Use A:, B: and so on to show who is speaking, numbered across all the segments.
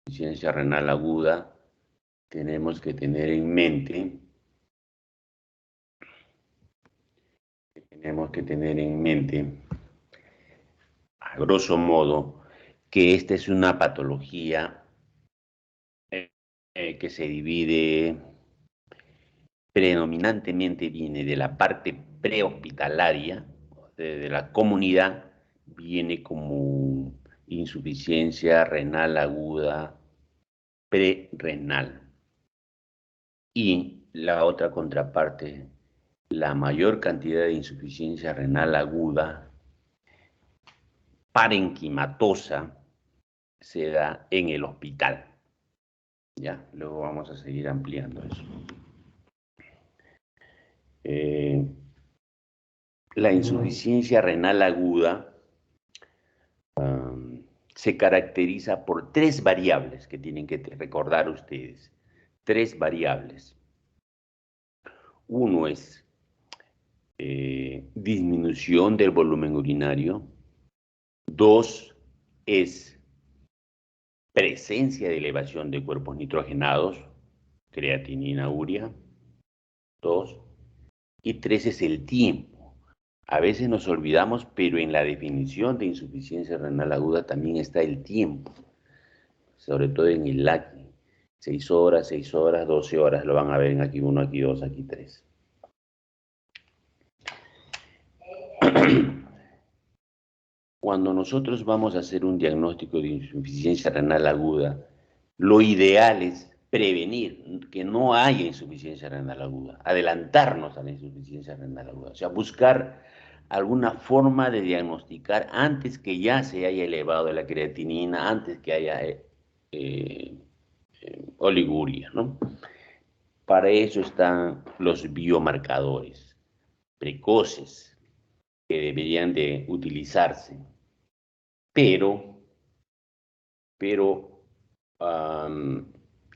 A: insuficiencia renal aguda, tenemos que tener en mente, a grosso modo, que esta es una patología que se divide, predominantemente viene de la parte prehospitalaria, de la comunidad, viene como insuficiencia renal aguda prerrenal. Y la otra contraparte, la mayor cantidad de insuficiencia renal aguda parenquimatosa se da en el hospital. Ya, luego vamos a seguir ampliando eso. La insuficiencia renal aguda se caracteriza por tres variables que tienen que recordar ustedes. Tres variables. Uno es disminución del volumen urinario. Dos es presencia de elevación de cuerpos nitrogenados, creatinina, urea. Dos. Y tres es el tiempo. A veces nos olvidamos, pero en la definición de insuficiencia renal aguda también está el tiempo, sobre todo en el LACNI. 6 horas, 6 horas, 12 horas, lo van a ver en aquí 1, aquí 2, aquí 3. Cuando nosotros vamos a hacer un diagnóstico de insuficiencia renal aguda, lo ideal es prevenir que no haya insuficiencia renal aguda, adelantarnos a la insuficiencia renal aguda, o sea, buscar alguna forma de diagnosticar antes que ya se haya elevado la creatinina, antes que haya oliguria, ¿no? Para eso están los biomarcadores precoces que deberían de utilizarse, pero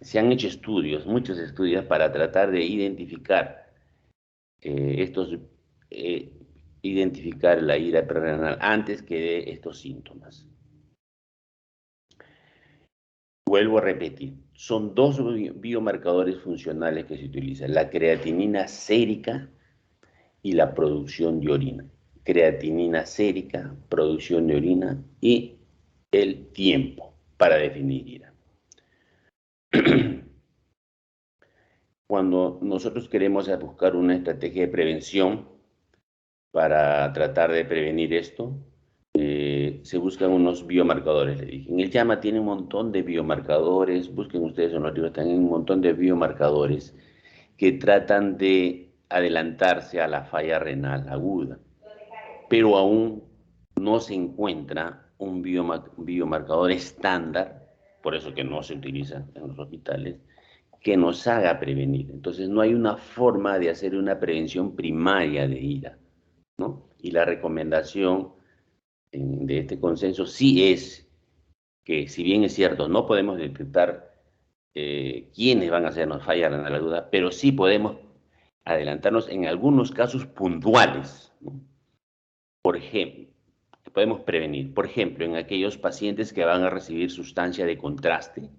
A: se han hecho estudios, muchos estudios para tratar de identificar eh, identificar la ira prerrenal antes que de estos síntomas. Vuelvo a repetir, son dos biomarcadores funcionales que se utilizan, la creatinina sérica y la producción de orina. Creatinina sérica, producción de orina y el tiempo para definir ira. Cuando nosotros queremos buscar una estrategia de prevención para tratar de prevenir esto, se buscan unos biomarcadores, le dije. En el JAMA tiene un montón de biomarcadores, busquen ustedes en los libros también un montón de biomarcadores que tratan de adelantarse a la falla renal aguda, pero aún no se encuentra un biomarcador estándar, por eso que no se utiliza en los hospitales, que nos haga prevenir. Entonces no hay una forma de hacer una prevención primaria de ira, ¿no? Y la recomendación de este consenso sí es que, si bien es cierto, no podemos detectar quiénes van a hacernos falla renal aguda, pero sí podemos adelantarnos en algunos casos puntuales, ¿no? Por ejemplo, podemos prevenir, por ejemplo, en aquellos pacientes que van a recibir sustancia de contraste.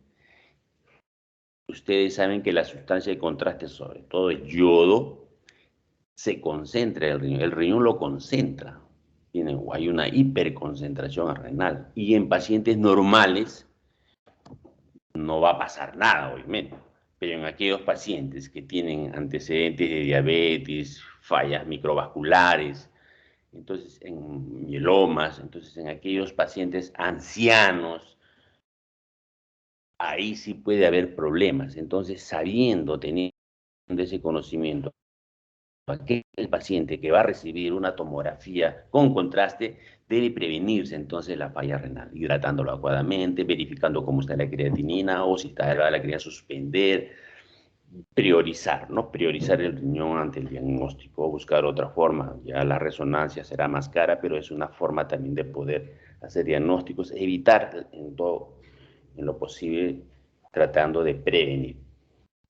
A: Ustedes saben que la sustancia de contraste, sobre todo el yodo, se concentra en el riñón lo concentra, hay una hiperconcentración renal, y en pacientes normales no va a pasar nada, obviamente, pero en aquellos pacientes que tienen antecedentes de diabetes, fallas microvasculares, entonces en mielomas, entonces en aquellos pacientes ancianos, ahí sí puede haber problemas. Entonces, teniendo ese conocimiento, aquel paciente que va a recibir una tomografía con contraste debe prevenirse entonces la falla renal, hidratándolo adecuadamente, verificando cómo está la creatinina, o si está elevada la creatinina, suspender, priorizar, ¿no? Priorizar el riñón ante el diagnóstico, buscar otra forma. Ya la resonancia será más cara, pero es una forma también de poder hacer diagnósticos, evitar en lo posible, tratando de prevenir.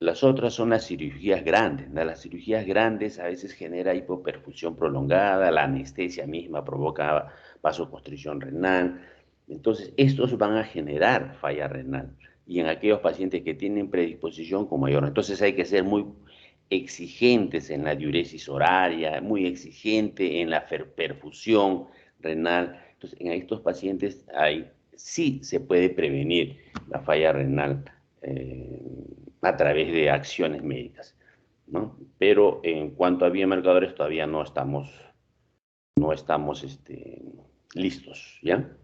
A: Las otras son las cirugías grandes, ¿no? Las cirugías grandes a veces genera hipoperfusión prolongada, la anestesia misma provoca vasoconstricción renal. Entonces, estos van a generar falla renal. y en aquellos pacientes que tienen predisposición con mayor. Entonces hay que ser muy exigentes en la diuresis horaria, muy exigente en la perfusión renal. Entonces, en estos pacientes sí se puede prevenir la falla renal a través de acciones médicas, ¿no? Pero en cuanto a biomarcadores todavía no estamos listos, ¿ya?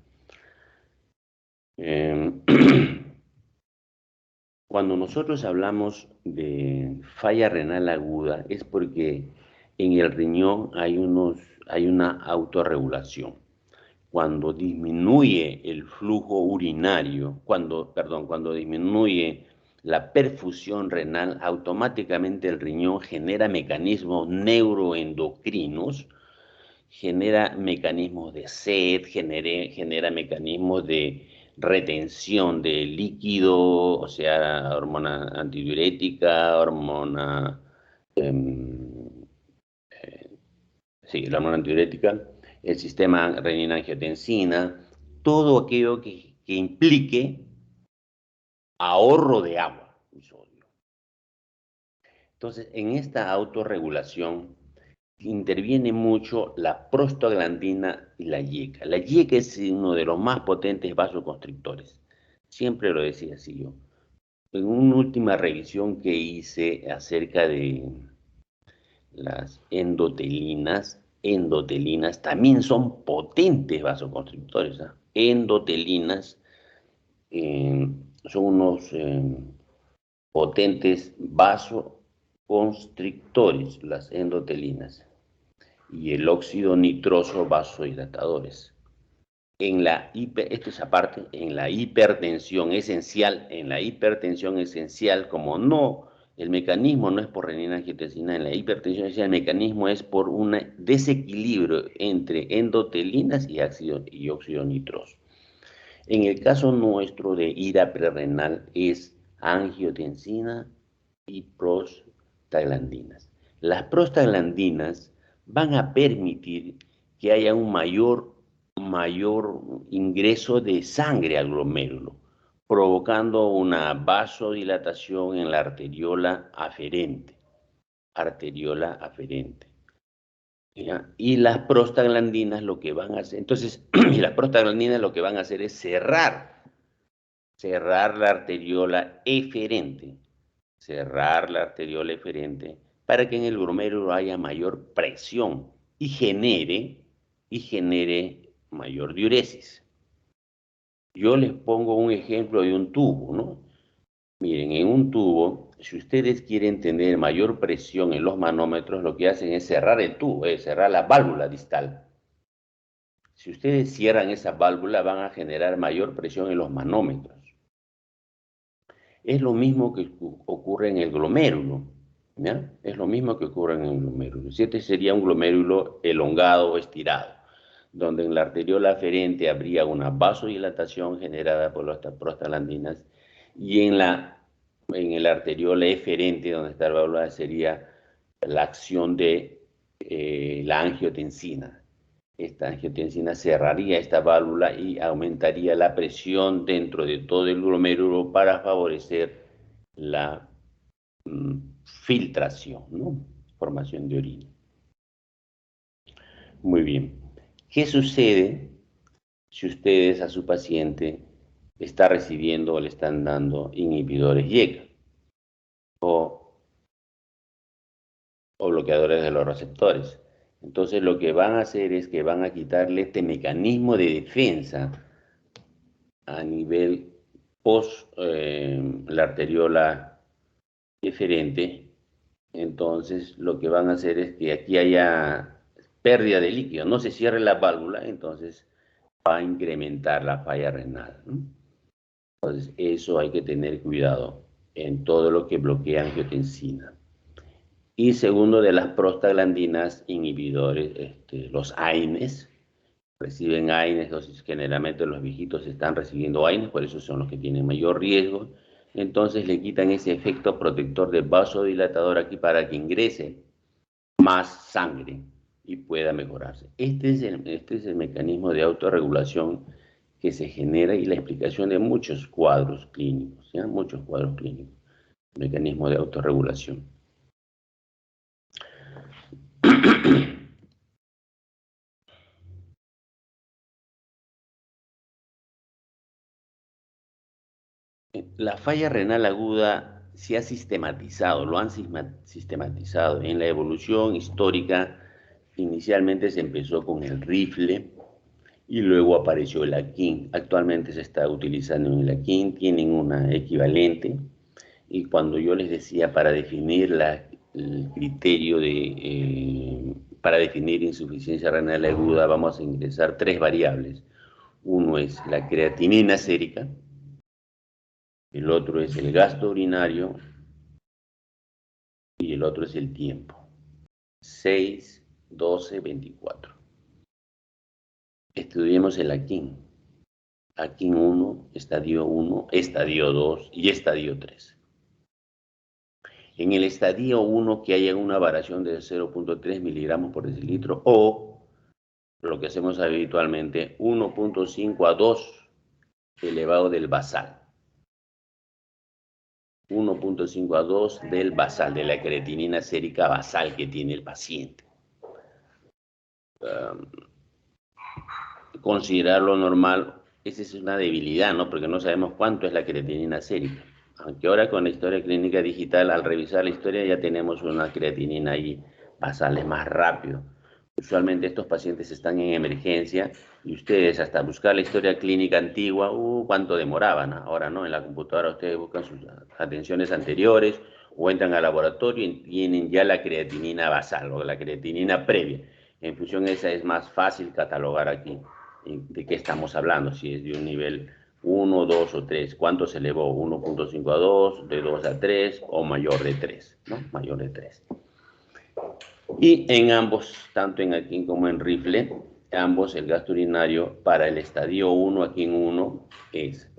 A: Cuando nosotros hablamos de falla renal aguda es porque en el riñón hay una autorregulación. Cuando disminuye el flujo urinario, cuando disminuye la perfusión renal, automáticamente el riñón genera mecanismos neuroendocrinos, genera mecanismos de sed, genera mecanismos de retención de líquido, o sea, hormona antidiurética, la hormona antidiurética, el sistema renina-angiotensina, todo aquello que implique ahorro de agua y sodio. Entonces, en esta autorregulación interviene mucho la prostaglandina y la YECA. La YECA es uno de los más potentes vasoconstrictores. Siempre lo decía así yo. En una última revisión que hice acerca de las endotelinas también son potentes vasoconstrictores. Endotelinas son unos potentes vasoconstrictores, las endotelinas, y el óxido nitroso vasodilatadores. Esto es aparte, en la hipertensión esencial, como no, el mecanismo no es por renina-angiotensina, en la hipertensión esencial el mecanismo es por un desequilibrio entre endotelinas y óxido nitroso. En el caso nuestro de ira prerrenal es angiotensina y prostaglandinas. Las prostaglandinas van a permitir que haya un mayor ingreso de sangre al glomérulo, provocando una vasodilatación en la arteriola aferente. ¿Ya? Y las prostaglandinas lo que van a hacer, entonces, las prostaglandinas lo que van a hacer es cerrar la arteriola eferente, para que en el glomérulo haya mayor presión y genere mayor diuresis. Yo les pongo un ejemplo de un tubo, ¿no? Miren, en un tubo, si ustedes quieren tener mayor presión en los manómetros, lo que hacen es cerrar el tubo, cerrar la válvula distal. Si ustedes cierran esa válvula, van a generar mayor presión en los manómetros. Es lo mismo que ocurre en el glomérulo, ¿ya? Es lo mismo que ocurre en el glomérulo. Este sería un glomérulo elongado o estirado, donde en la arteriola aferente habría una vasodilatación generada por las prostaglandinas y en el arteriola eferente, donde está la válvula, sería la acción de la angiotensina. Esta angiotensina cerraría esta válvula y aumentaría la presión dentro de todo el glomérulo para favorecer la filtración, ¿no? Formación de orina. Muy bien. ¿Qué sucede si ustedes a su paciente está recibiendo o le están dando inhibidores YECA o bloqueadores de los receptores? Entonces lo que van a hacer es que van a quitarle este mecanismo de defensa a nivel post la arteriola eferente. Entonces lo que van a hacer es que aquí haya pérdida de líquido, no se cierre la válvula, entonces va a incrementar la falla renal, ¿no? Entonces eso hay que tener cuidado en todo lo que bloquea angiotensina. Y segundo, de las prostaglandinas inhibidores, los AINES, reciben AINES, generalmente los viejitos están recibiendo AINES, por eso son los que tienen mayor riesgo. Entonces le quitan ese efecto protector de vasodilatador aquí para que ingrese más sangre y pueda mejorarse. Este es el mecanismo de autorregulación que se genera y la explicación de muchos cuadros clínicos, ¿ya? Muchos cuadros clínicos, mecanismo de autorregulación. La falla renal aguda se ha sistematizado, lo han sistematizado. En la evolución histórica, inicialmente se empezó con el rifle y luego apareció el Akin. Actualmente se está utilizando en el Akin, tienen una equivalente. Y cuando yo les decía para definir el criterio para definir insuficiencia renal aguda, vamos a ingresar 3 variables. Uno es la creatinina sérica, el otro es el gasto urinario y el otro es el tiempo. 6, 12, 24. Estudiemos el Akin. Akin 1, estadio 1, estadio 2 y estadio 3. En el estadio 1 que haya una variación de 0.3 miligramos por decilitro o lo que hacemos habitualmente 1.5 a 2 elevado del basal. 1.5 a 2 del basal, de la creatinina sérica basal que tiene el paciente. Considerarlo normal, esa es una debilidad, ¿no? Porque no sabemos cuánto es la creatinina sérica. Aunque ahora con la historia clínica digital, al revisar la historia ya tenemos una creatinina ahí basal, es más rápido. Usualmente estos pacientes están en emergencia y ustedes hasta buscar la historia clínica antigua, cuánto demoraban. Ahora no, en la computadora ustedes buscan sus atenciones anteriores o entran al laboratorio y tienen ya la creatinina basal o la creatinina previa. En función de esa es más fácil catalogar aquí de qué estamos hablando, si es de un nivel 1, 2 o 3, ¿cuánto se elevó? 1.5 a 2, de 2 a 3 o mayor de 3, ¿no? Mayor de 3. Y en ambos, tanto en Akin como en rifle, ambos el gasto urinario para el estadio 1, Akin 1, es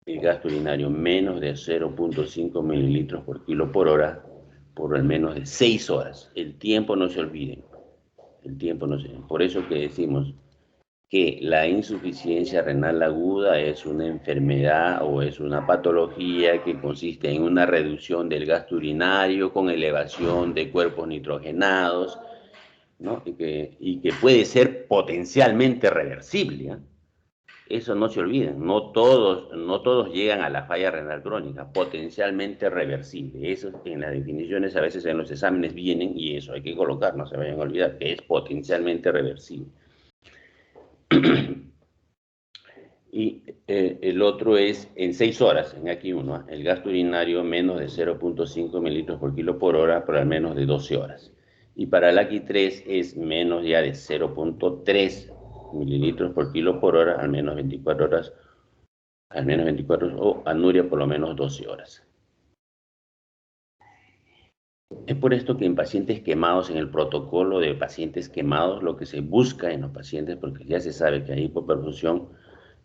A: el gasto urinario menos de 0.5 mililitros por kilo por hora por al menos de 6 horas. El tiempo no se olviden. El tiempo no se olviden. Por eso que decimos que la insuficiencia renal aguda es una enfermedad o es una patología que consiste en una reducción del gasto urinario con elevación de cuerpos nitrogenados, ¿no? y que puede ser potencialmente reversible, ¿eh? Eso no se olviden, no todos llegan a la falla renal crónica, potencialmente reversible. Eso en las definiciones a veces en los exámenes vienen y eso hay que colocar, no se vayan a olvidar, que es potencialmente reversible. Y el otro es en 6 horas, en aquí uno, el gasto urinario menos de 0.5 mililitros por kilo por hora por al menos de 12 horas. Y para el aquí 3 es menos ya de 0.3 mililitros por kilo por hora, al menos 24 horas, o anuria por lo menos 12 horas. Es por esto que en pacientes quemados, en el protocolo de pacientes quemados, lo que se busca en los pacientes, porque ya se sabe que hay hipoperfusión,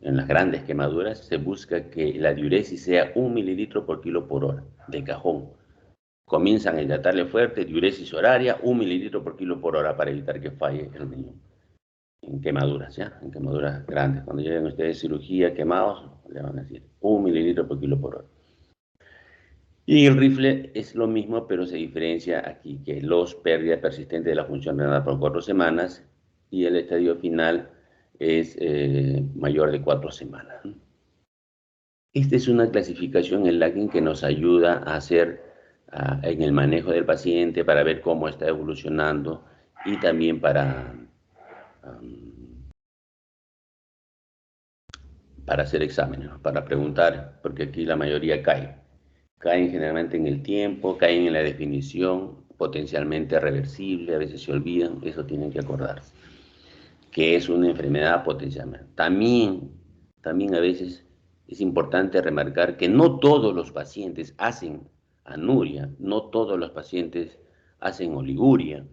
A: en las grandes quemaduras, se busca que la diuresis sea 1 mililitro por kilo por hora, de cajón. Comienzan a hidratarle fuerte, diuresis horaria, 1 mililitro por kilo por hora para evitar que falle el riñón. En quemaduras, ¿ya? En quemaduras grandes. Cuando lleguen ustedes cirugía quemados, le van a decir 1 mililitro por kilo por hora. Y el rifle es lo mismo, pero se diferencia aquí que los pérdida persistente de la función renal por 4 semanas y el estadio final es mayor de 4 semanas. Esta es una clasificación en Lakin que nos ayuda a hacer en el manejo del paciente para ver cómo está evolucionando y también para hacer exámenes, para preguntar, porque aquí la mayoría caen generalmente en el tiempo, caen en la definición, potencialmente reversible, a veces se olvidan, eso tienen que acordarse, que es una enfermedad potencialmente. También a veces es importante remarcar que no todos los pacientes hacen anuria, no todos los pacientes hacen oliguria.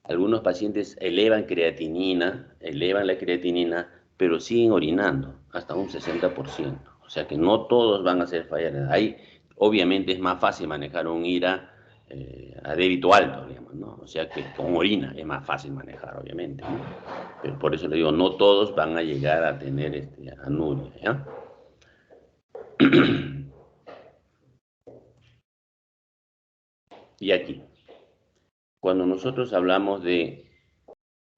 A: Algunos pacientes elevan la creatinina, pero siguen orinando hasta un 60%. O sea que no todos van a hacer fallas. Ahí obviamente es más fácil manejar un IRA a débito alto, digamos, ¿no? O sea que con orina es más fácil manejar, obviamente, ¿no? Pero por eso le digo, no todos van a llegar a tener anuria, ¿ya? Y aquí, cuando nosotros hablamos de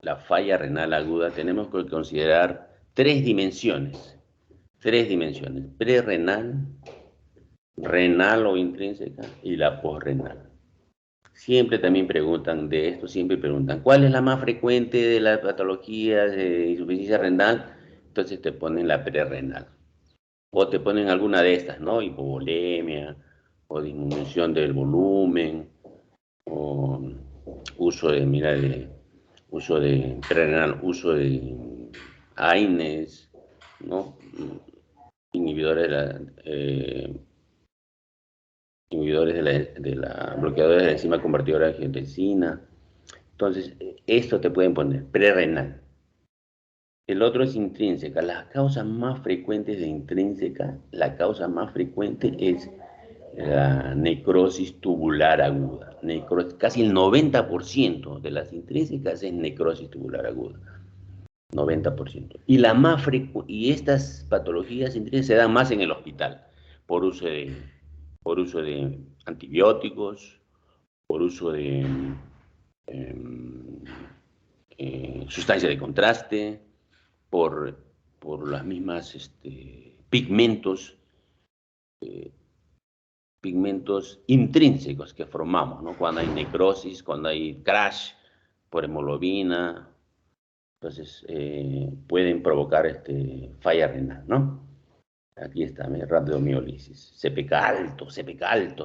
A: la falla renal aguda, tenemos que considerar tres dimensiones, prerrenal, renal o intrínseca y la posrenal. Siempre también preguntan de esto, siempre preguntan, ¿cuál es la más frecuente de las patologías de insuficiencia renal? Entonces te ponen la prerrenal. O te ponen alguna de estas, ¿no? Hipovolemia, o disminución del volumen, o uso de, mira, uso de prerrenal, uso de AINES, ¿no? Inhibidores bloqueadores de la enzima convertidora de angiotensina. Entonces, esto te pueden poner prerrenal. El otro es intrínseca. Las causas más frecuentes de intrínseca, la causa más frecuente es la necrosis tubular aguda. Casi el 90% de las intrínsecas es necrosis tubular aguda. 90%. Y estas patologías intrínsecas se dan más en el hospital, por uso de antibióticos, por uso de sustancias de contraste, por, por las mismas pigmentos, eh, pigmentos intrínsecos que formamos, ¿no? Cuando hay necrosis, cuando hay crash por hemoglobina, entonces pueden provocar falla renal, ¿no? Aquí está, rhabdomiólisis, CPK alto,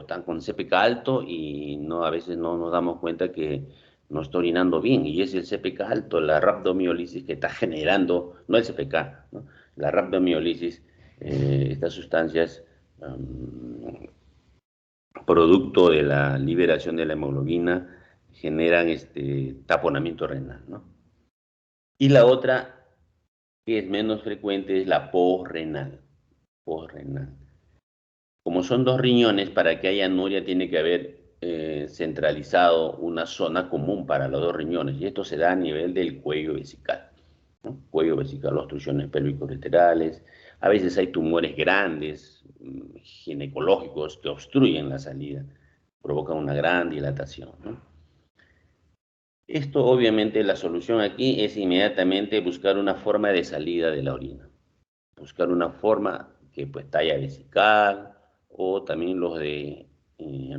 A: están con CPK alto y no, a veces no nos damos cuenta que no está orinando bien, y es el CPK alto, la rhabdomiólisis que está generando, no el CPK, ¿no? La rhabdomiólisis, estas sustancias producto de la liberación de la hemoglobina generan taponamiento renal, ¿no? Y la otra, que es menos frecuente, es la posrenal. Posrenal. Como son dos riñones, para que haya anuria tiene que haber centralizado una zona común para los dos riñones, y esto se da a nivel del cuello vesical, ¿no? Cuello vesical, obstrucciones pélvico-laterales, a veces hay tumores grandes, ginecológicos, que obstruyen la salida, provocan una gran dilatación, ¿no? Esto, obviamente, la solución aquí es inmediatamente buscar una forma de salida de la orina, buscar una forma que pues talla vesical, o también los de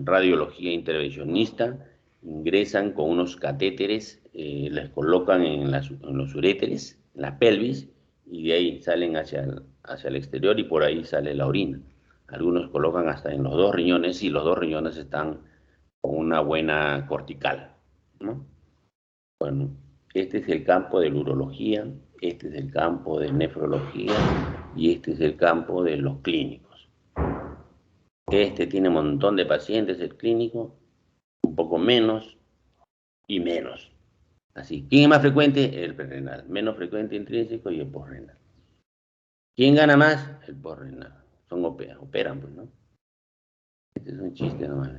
A: radiología intervencionista ingresan con unos catéteres, les colocan en los uréteres, en la pelvis, y de ahí salen hacia el exterior y por ahí sale la orina. Algunos colocan hasta en los dos riñones y los dos riñones están con una buena cortical, ¿no? Bueno, este es el campo de la urología, este es el campo de nefrología y este es el campo de los clínicos. Este tiene un montón de pacientes, el clínico, un poco menos y menos. Así, ¿quién es más frecuente? El prerrenal. Menos frecuente intrínseco y el posrenal. ¿Quién gana más? El posrenal. Operan, pues, ¿no? Este es un chiste nomás.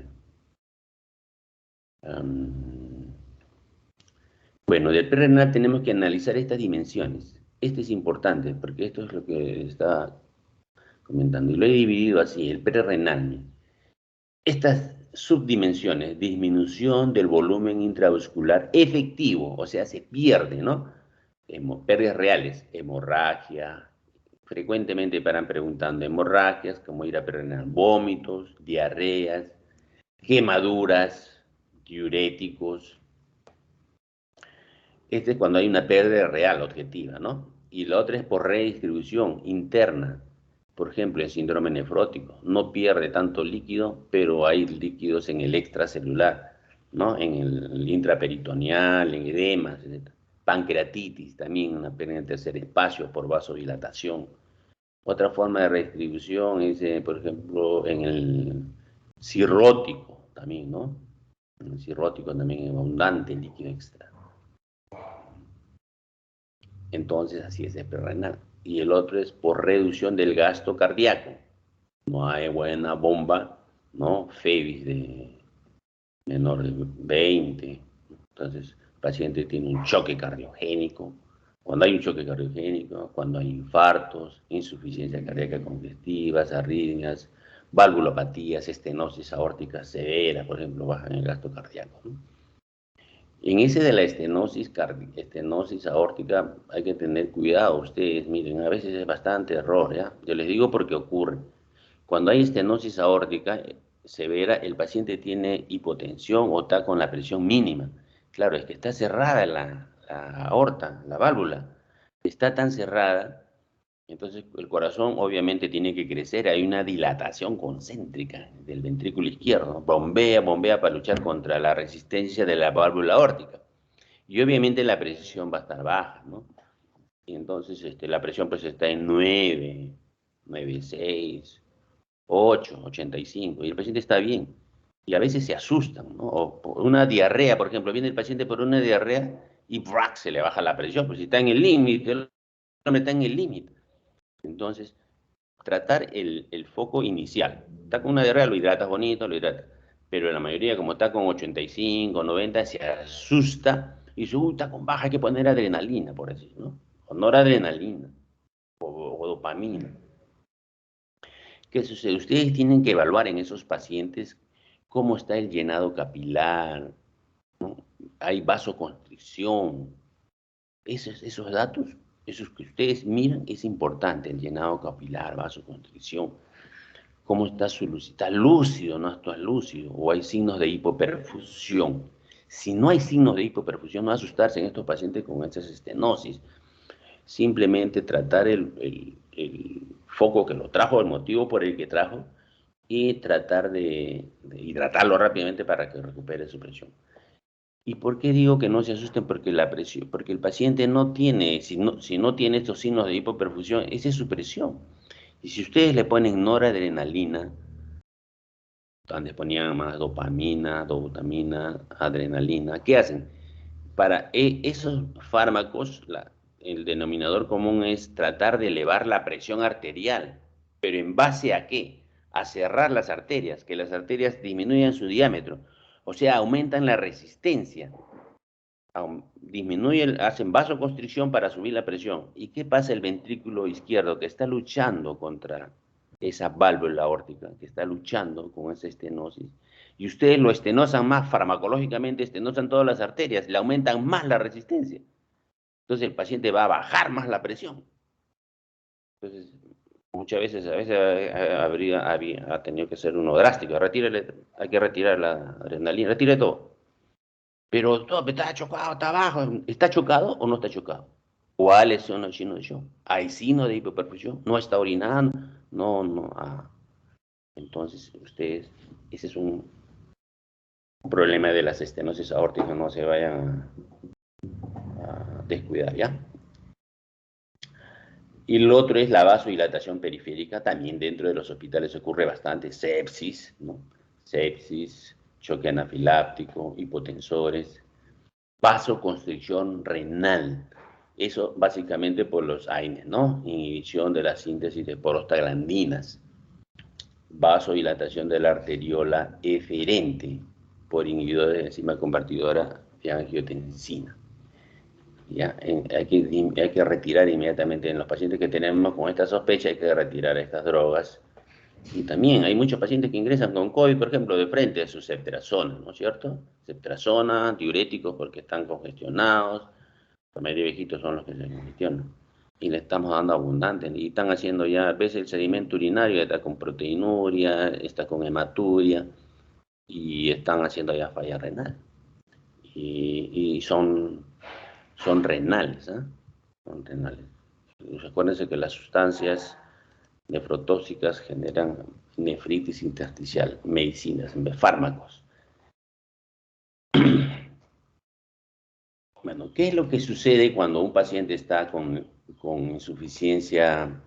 A: Bueno, del prerrenal tenemos que analizar estas dimensiones. Este es importante porque esto es lo que está comentando. Y lo he dividido así, el prerrenal. Estas subdimensiones, disminución del volumen intravascular efectivo, o sea, se pierde, ¿no? Pérdidas reales, hemorragia. Frecuentemente paran preguntando hemorragias, como ir a prerrenal, vómitos, diarreas, quemaduras, diuréticos. Este es cuando hay una pérdida real, objetiva, ¿no? Y la otra es por redistribución interna. Por ejemplo, el síndrome nefrótico. No pierde tanto líquido, pero hay líquidos en el extracelular, ¿no? En el intraperitoneal, en edemas, etc. Pancreatitis, también una pérdida en tercer espacio por vasodilatación. Otra forma de redistribución es, por ejemplo, en el cirrótico, también, ¿no? En el cirrótico también es abundante líquido extra. Entonces, así es el prerrenal. Y el otro es por reducción del gasto cardíaco. No hay buena bomba, ¿no? Fevis de menor de 20. Entonces, el paciente tiene un choque cardiogénico. Cuando hay un choque cardiogénico, cuando hay infartos, insuficiencia cardíaca congestivas, arritmias, valvulopatías, estenosis aórtica severa, por ejemplo, bajan el gasto cardíaco, ¿no? En ese de la estenosis aórtica hay que tener cuidado. Ustedes, miren, a veces es bastante error, ¿ya? Yo les digo porque ocurre. Cuando hay estenosis aórtica severa, el paciente tiene hipotensión o está con la presión mínima. Claro, es que está cerrada la aorta, la válvula. Está tan cerrada, entonces el corazón obviamente tiene que crecer. Hay una dilatación concéntrica del ventrículo izquierdo, ¿no? Bombea, bombea para luchar contra la resistencia de la válvula aórtica. Y obviamente la presión va a estar baja, ¿no? Y entonces la presión pues está en 9, 9,6, 8, 85, y el paciente está bien. Y a veces se asustan, ¿no? O por una diarrea, por ejemplo, viene el paciente por una diarrea y ¡brac! Se le baja la presión, pues si está en el límite, el hombre está en el límite. Entonces, tratar el foco inicial. Está con una diarrea, lo hidratas bonito, lo hidratas. Pero la mayoría, como está con 85, 90, se asusta y dice, uy, está con baja, hay que poner adrenalina, por decir, ¿no? O noradrenalina, o dopamina. ¿Qué sucede? Ustedes tienen que evaluar en esos pacientes cómo está el llenado capilar, ¿no? Hay vasoconstricción. Esos datos, esos que ustedes miran, es importante, el llenado capilar, vasoconstricción. ¿Cómo está su luz? ¿Está lúcido, no está lúcido? ¿O hay signos de hipoperfusión? Si no hay signos de hipoperfusión, no asustarse en estos pacientes con estas estenosis. Simplemente tratar el foco que lo trajo, el motivo por el que trajo, y tratar de hidratarlo rápidamente para que recupere su presión. ¿Y por qué digo que no se asusten? Porque la presión, porque el paciente no tiene, si no tiene estos signos de hipoperfusión, esa es su presión. Y si ustedes le ponen noradrenalina, donde ponían más dopamina, dobutamina, adrenalina, ¿qué hacen? Para esos fármacos, el denominador común es tratar de elevar la presión arterial, pero ¿en base a qué? A cerrar las arterias, que las arterias disminuyan su diámetro, o sea, aumentan la resistencia, hacen vasoconstricción para subir la presión. ¿Y qué pasa el ventrículo izquierdo que está luchando contra esa válvula aórtica, que está luchando con esa estenosis? Y ustedes lo estenosan más farmacológicamente, estenosan todas las arterias, le aumentan más la resistencia. Entonces el paciente va a bajar más la presión. Entonces, muchas veces, ha tenido que ser uno drástico. Hay que retirar la adrenalina, retire todo. Pero todo está chocado, está abajo. ¿Está chocado o no está chocado? ¿Cuáles son los signos de shock? ¿Hay signos de hipoperfusión? ¿No está orinando? No, no. Entonces, ustedes, ese es un problema de las estenosis aórticas, no se vayan a descuidar, ¿ya? Y lo otro es la vasodilatación periférica, también dentro de los hospitales ocurre bastante, sepsis, ¿no? Sepsis, choque anafiláctico, hipotensores, vasoconstricción renal. Eso básicamente por los AINES, ¿no? Inhibición de la síntesis de prostaglandinas. Vasodilatación de la arteriola eferente por inhibidores de enzima convertidora de angiotensina. Ya, hay que retirar inmediatamente en los pacientes que tenemos con esta sospecha, hay que retirar estas drogas. Y también hay muchos pacientes que ingresan con COVID, por ejemplo, de frente a su ceftriaxona, ¿no es cierto? Ceftriaxona, diuréticos porque están congestionados, la mayoría de viejitos son los que se congestionan. Y le estamos dando abundante, y están haciendo ya, a veces el sedimento urinario está con proteinuria, está con hematuria, y están haciendo ya falla renal. Y son renales, ¿eh? Son renales. Acuérdense que las sustancias nefrotóxicas generan nefritis intersticial, medicinas, fármacos. Bueno, ¿qué es lo que sucede cuando un paciente está con insuficiencia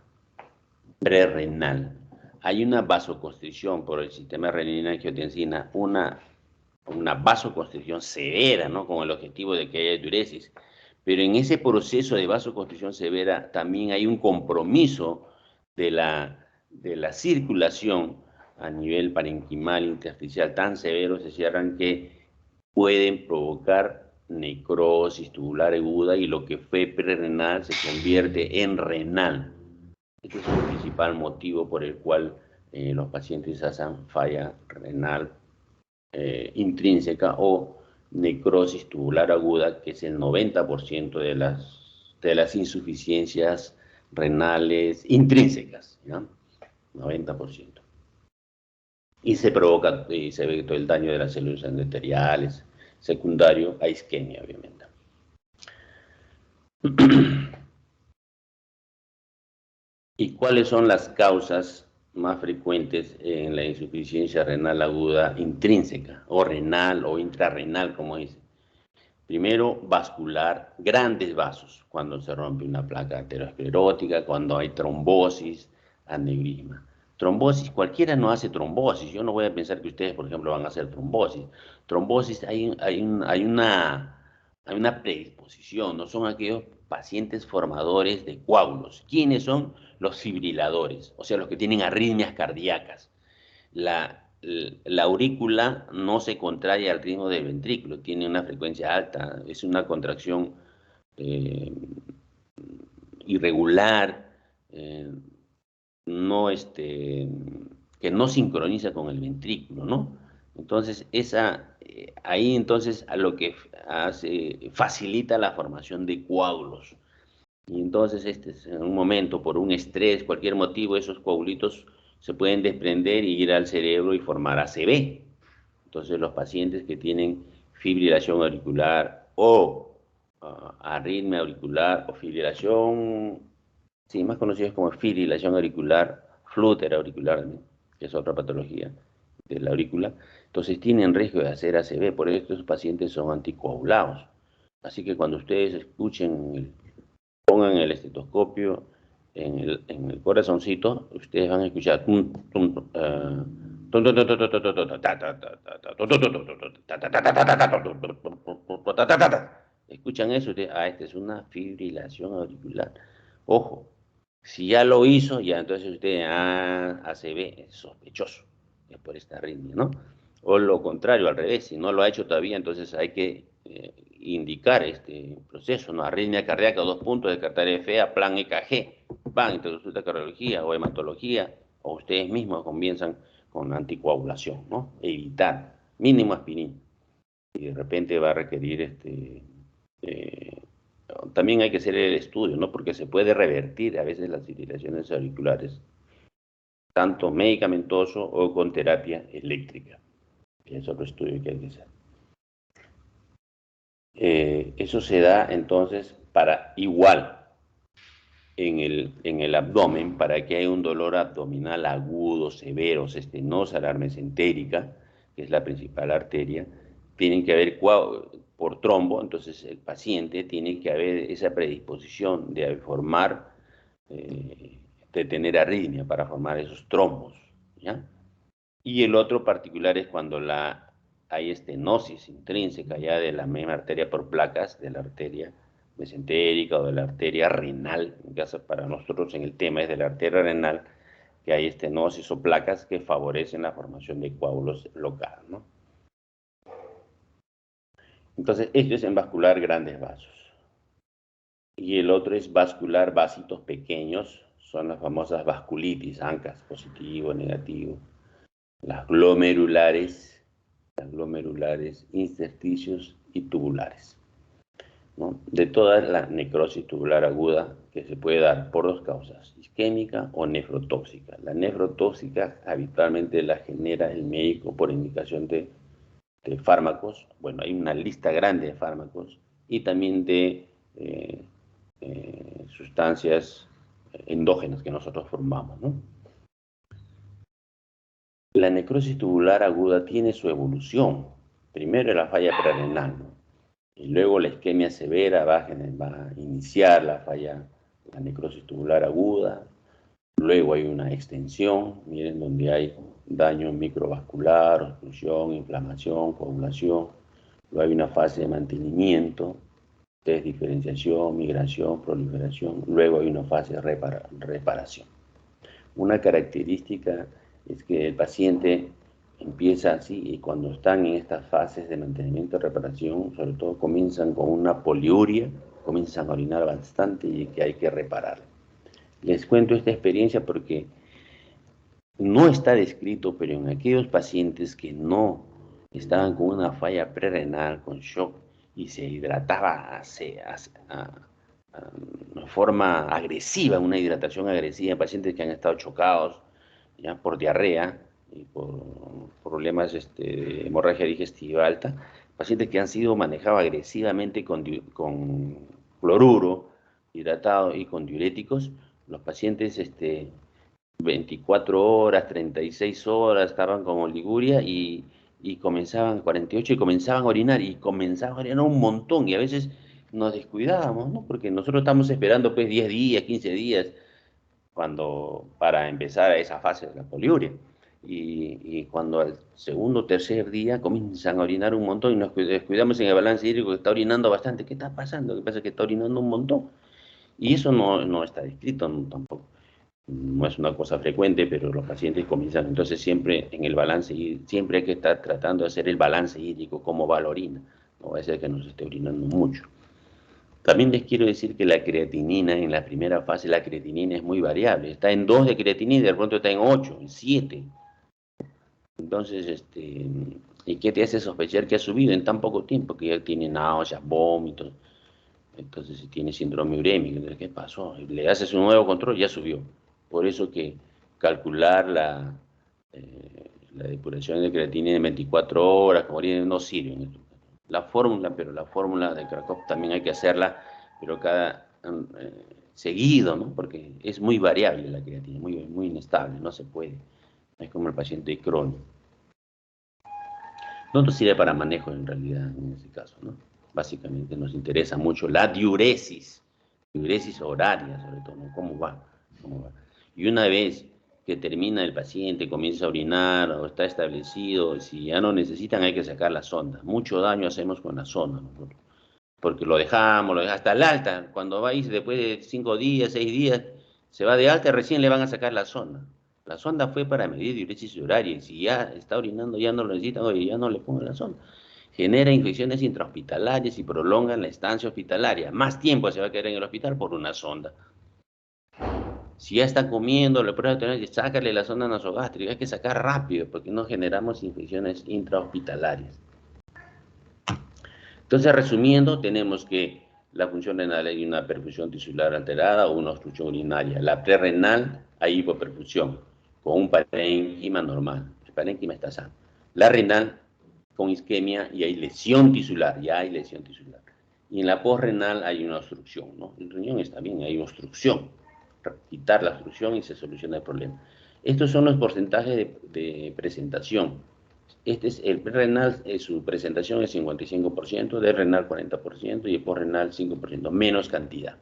A: prerrenal? Hay una vasoconstricción por el sistema renina-angiotensina, una vasoconstricción severa, ¿no? Con el objetivo de que haya diuresis. Pero en ese proceso de vasoconstricción severa también hay un compromiso de la circulación a nivel parenquimal intersticial tan severos se cierran que pueden provocar necrosis tubular aguda y lo que fue prerrenal se convierte en renal. Este es el principal motivo por el cual los pacientes hacen falla renal intrínseca o necrosis tubular aguda, que es el 90% de las insuficiencias renales intrínsecas, ¿no? 90%. Y se provoca, y se ve todo el daño de las células endoteliales, secundario a isquemia, obviamente. ¿Y cuáles son las causas más frecuentes en la insuficiencia renal aguda intrínseca, o renal o intrarrenal, como dice? Primero, vascular, grandes vasos, cuando se rompe una placa aterosclerótica, cuando hay trombosis, aneurisma. Trombosis, cualquiera no hace trombosis. Yo no voy a pensar que ustedes, por ejemplo, van a hacer trombosis. Trombosis, hay una predisposición, no son aquellos pacientes formadores de coágulos. ¿Quiénes son? Los fibriladores, o sea, los que tienen arritmias cardíacas. La aurícula no se contrae al ritmo del ventrículo, tiene una frecuencia alta, es una contracción irregular, no que no sincroniza con el ventrículo, ¿no? Entonces, ahí entonces a lo que hace, facilita la formación de coágulos. Y entonces en un momento, por un estrés, cualquier motivo, esos coagulitos se pueden desprender y ir al cerebro y formar ACV. Entonces los pacientes que tienen fibrilación auricular o arritmia auricular o fibrilación, sí, más conocidos como fibrilación auricular, flúter auricular, ¿no?, que es otra patología de la aurícula, entonces tienen riesgo de hacer ACV, por eso estos pacientes son anticoagulados. Así que cuando ustedes pongan el estetoscopio en el corazoncito, ustedes van a escuchar escuchan eso, ustedes, esta es una fibrilación auricular. Ojo, si ya lo hizo, ya entonces usted, ACV, es sospechoso, es por esta arritmia, ¿no? O lo contrario, al revés, si no lo ha hecho todavía, entonces hay que indicar este proceso, ¿no? Arritmia cardíaca, 2 puntos, descartar FA, plan EKG, van, consulta cardiología o hematología, o ustedes mismos comienzan con anticoagulación, ¿no? Evitar, mínimo aspirina. Y de repente va a requerir también hay que hacer el estudio, ¿no? Porque se puede revertir a veces las fibrilaciones auriculares, tanto medicamentoso o con terapia eléctrica, que es otro estudio que hay que hacer. Eso se da entonces para igual en el abdomen, para que haya un dolor abdominal agudo, severo, estenosa, la alarma mesentérica, que es la principal arteria, tienen que haber por trombo, entonces el paciente tiene que haber esa predisposición de formar, de tener arritmia para formar esos trombos, ¿ya? Y el otro particular es cuando hay estenosis intrínseca ya de la misma arteria por placas, de la arteria mesentérica o de la arteria renal, en caso para nosotros en el tema es de la arteria renal, que hay estenosis o placas que favorecen la formación de coágulos locales, ¿no? Entonces, esto es en vascular grandes vasos. Y el otro es vascular vasitos pequeños, son las famosas vasculitis, ANCAS, positivo, negativo. Las glomerulares, intersticios y tubulares, ¿no? De toda la necrosis tubular aguda que se puede dar por 2 causas, isquémica o nefrotóxica. La nefrotóxica habitualmente la genera el médico por indicación de fármacos. Bueno, hay una lista grande de fármacos y también de sustancias endógenas que nosotros formamos, ¿no? La necrosis tubular aguda tiene su evolución. Primero la falla prerrenal, ¿no? Y luego la isquemia severa va a iniciar la necrosis tubular aguda. Luego hay una extensión, miren, donde hay daño microvascular, obstrucción, inflamación, coagulación. Luego hay una fase de mantenimiento, desdiferenciación, migración, proliferación. Luego hay una fase de reparación. Una característica es que el paciente empieza así y cuando están en estas fases de mantenimiento de reparación, sobre todo comienzan con una poliuria, comienzan a orinar bastante y que hay que reparar. Les cuento esta experiencia porque no está descrito, pero en aquellos pacientes que no estaban con una falla prerrenal, con shock, y se hidrataba de forma agresiva, una hidratación agresiva, en pacientes que han estado chocados ya por diarrea y por problemas de hemorragia digestiva alta, pacientes que han sido manejados agresivamente con cloruro hidratado y con diuréticos, los pacientes 24 horas, 36 horas, estaban con oliguria y comenzaban 48 y comenzaban a orinar un montón y a veces nos descuidábamos, ¿no? Porque nosotros estamos esperando pues 10 días, 15 días para empezar esa fase de la poliuria. Y cuando al segundo o tercer día comienzan a orinar un montón y nos descuidamos en el balance hídrico que está orinando bastante. ¿Qué está pasando? Lo que pasa es que está orinando un montón. Y eso no está descrito tampoco. No es una cosa frecuente, pero los pacientes comienzan, entonces siempre en el balance, siempre hay que estar tratando de hacer el balance hídrico, cómo va la orina, no va a ser que nos esté orinando mucho. También les quiero decir que la creatinina, en la primera fase, la creatinina es muy variable, está en 2 de creatinina y de pronto está en 8, en 7. Entonces, ¿y qué te hace sospechar que ha subido en tan poco tiempo? Que ya tiene náuseas, vómitos, entonces si tiene síndrome urémico, entonces, ¿qué pasó? Le haces un nuevo control, ya subió. Por eso que calcular la depuración de creatinina en 24 horas, como dicen, no sirve en esto. Pero la fórmula de Krakow también hay que hacerla, pero seguido, ¿no? Porque es muy variable la creatina, muy inestable, no se puede. Es como el paciente crónico. No sirve para manejo en realidad en ese caso, ¿no? Básicamente nos interesa mucho la diuresis horaria sobre todo, ¿no? ¿Cómo va? Y una vez que termina el paciente, comienza a orinar o está establecido, si ya no necesitan hay que sacar la sonda. Mucho daño hacemos con la sonda nosotros, porque lo dejamos hasta el alta, cuando va a ir después de 5 días, 6 días, se va de alta, recién le van a sacar la sonda. La sonda fue para medir diuresis horaria y si ya está orinando, ya no lo necesitan, oye, ya no le pongo la sonda. Genera infecciones intrahospitalarias y prolongan la estancia hospitalaria. Más tiempo se va a quedar en el hospital por una sonda. Si ya está comiendo, le prueba de tener, sácale la sonda nasogástrica, hay que sacar rápido porque no generamos infecciones intrahospitalarias. Entonces, resumiendo, tenemos que la función renal hay una perfusión tisular alterada o una obstrucción urinaria. La prerrenal hay hipoperfusión con un parénquima normal. El parénquima está sano. La renal con isquemia y hay lesión tisular, Y en la posrenal hay una obstrucción, ¿no? El riñón está bien, hay obstrucción. Quitar la obstrucción y se soluciona el problema. Estos son los porcentajes de presentación. El renal, su presentación es 55%, del renal 40% y el posrenal 5%, menos cantidad.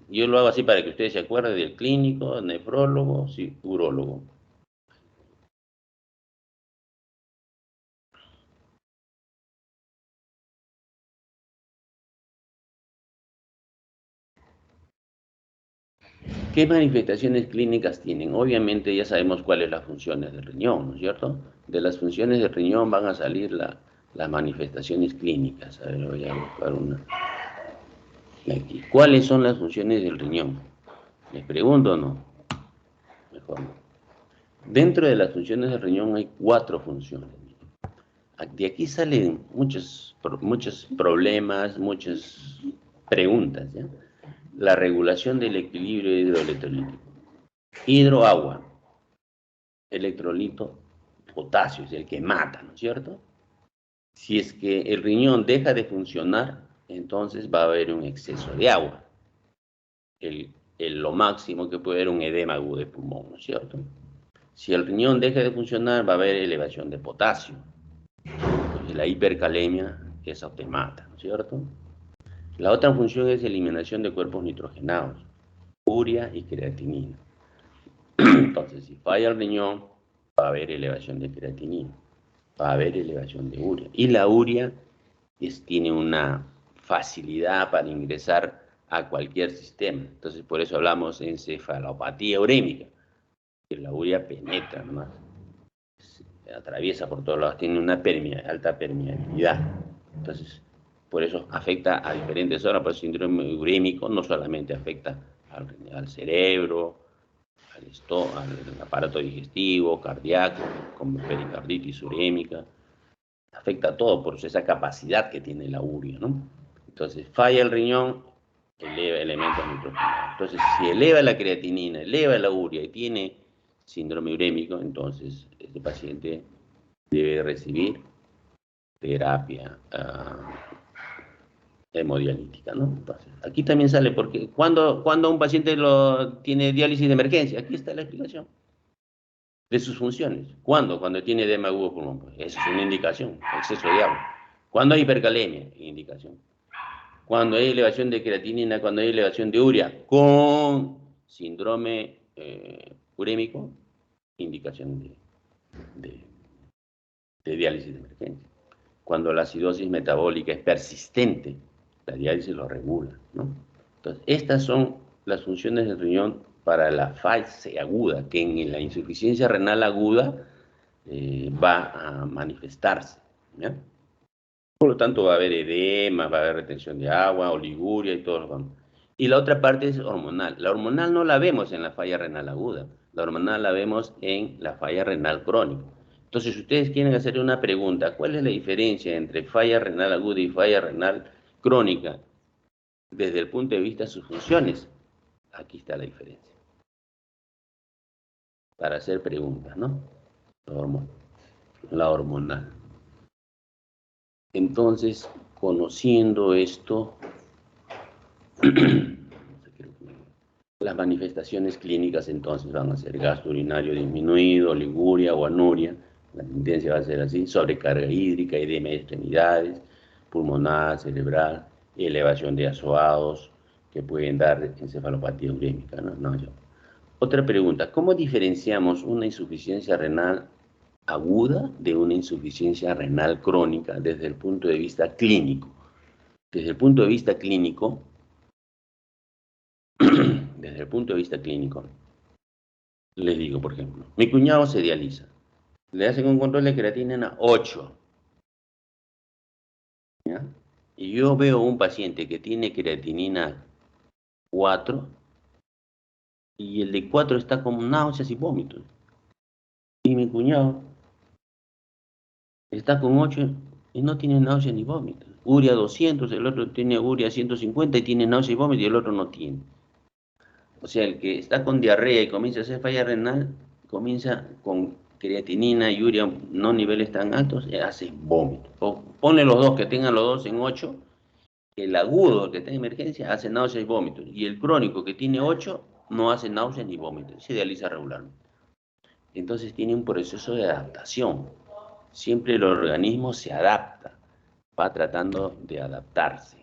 A: Yo lo hago así para que ustedes se acuerden del clínico, nefrólogo, sí, urólogo. ¿Qué manifestaciones clínicas tienen? Obviamente ya sabemos cuáles son las funciones del riñón, ¿no es cierto? De las funciones del riñón van a salir las manifestaciones clínicas. A ver, voy a buscar una. Aquí. ¿Cuáles son las funciones del riñón? ¿Les pregunto o no? Mejor no. Dentro de las funciones del riñón hay 4 funciones. De aquí salen muchos problemas, muchas preguntas, ¿ya? La regulación del equilibrio hidroelectrolítico. Hidroagua, electrolito, potasio, es el que mata, ¿no es cierto? Si es que el riñón deja de funcionar, entonces va a haber un exceso de agua. Lo máximo que puede haber un edema agudo de pulmón, ¿no es cierto? Si el riñón deja de funcionar, va a haber elevación de potasio. Entonces la hipercalemia, esa te mata, ¿no es cierto? La otra función es eliminación de cuerpos nitrogenados, urea y creatinina. Entonces, si falla el riñón, va a haber elevación de creatinina, va a haber elevación de urea. Y la urea tiene una facilidad para ingresar a cualquier sistema. Entonces, por eso hablamos de encefalopatía urémica. que la urea penetra nomás, atraviesa por todos lados, tiene una alta permeabilidad. Entonces, por eso afecta a diferentes zonas. Por el síndrome urémico no solamente afecta al cerebro, al aparato digestivo, cardíaco, como pericarditis urémica, afecta a todo por esa capacidad que tiene la urea, ¿no? Entonces, falla el riñón, eleva elementos microfilados. Entonces, si eleva la creatinina, eleva la urea y tiene síndrome urémico, entonces este paciente debe recibir terapia hemodialítica, ¿no? Entonces, aquí también sale porque cuando un paciente tiene diálisis de emergencia, aquí está la explicación de sus funciones. ¿Cuándo? Cuando tiene edema agudo pulmón. Pues esa es una indicación, exceso de agua. Cuando hay hipercalemia, indicación. Cuando hay elevación de creatinina, cuando hay elevación de urea con síndrome urémico, indicación de diálisis de emergencia. Cuando la acidosis metabólica es persistente, la diálisis lo regula, ¿no? Entonces, estas son las funciones del riñón para la fase aguda, que en la insuficiencia renal aguda va a manifestarse, ¿ya? Por lo tanto, va a haber edema, va a haber retención de agua, oliguria y todo lo demás. Y la otra parte es hormonal. La hormonal no la vemos en la falla renal aguda, la hormonal la vemos en la falla renal crónica. Entonces, si ustedes quieren hacer una pregunta, ¿cuál es la diferencia entre falla renal aguda y falla renal crónica desde el punto de vista de sus funciones? Aquí está la diferencia. Para hacer preguntas, ¿no? La hormonal. Entonces, conociendo esto, las manifestaciones clínicas entonces van a ser gasto urinario disminuido, oliguria o anuria, la tendencia va a ser así, sobrecarga hídrica, edema de extremidades, pulmonar, cerebral, y elevación de azoados que pueden dar encefalopatía urémica, ¿no? Otra pregunta, ¿cómo diferenciamos una insuficiencia renal aguda de una insuficiencia renal crónica desde el punto de vista clínico? Desde el punto de vista clínico, desde el punto de vista clínico, les digo, por ejemplo, mi cuñado se dializa, le hacen un control de creatinina 8, ¿ya? Y yo veo un paciente que tiene creatinina 4 y el de 4 está con náuseas y vómitos. Y mi cuñado está con 8 y no tiene náuseas ni vómitos. Urea 200, el otro tiene urea 150 y tiene náuseas y vómitos y el otro no tiene. O sea, el que está con diarrea y comienza a hacer falla renal, comienza con creatinina y urea, no niveles tan altos, hace vómito. Ponle los dos, que tengan los dos en 8, el agudo que está en emergencia hace náuseas y vómitos, y el crónico que tiene 8 no hace náuseas ni vómitos, se dializa regularmente. Entonces tiene un proceso de adaptación. Siempre el organismo se adapta, va tratando de adaptarse.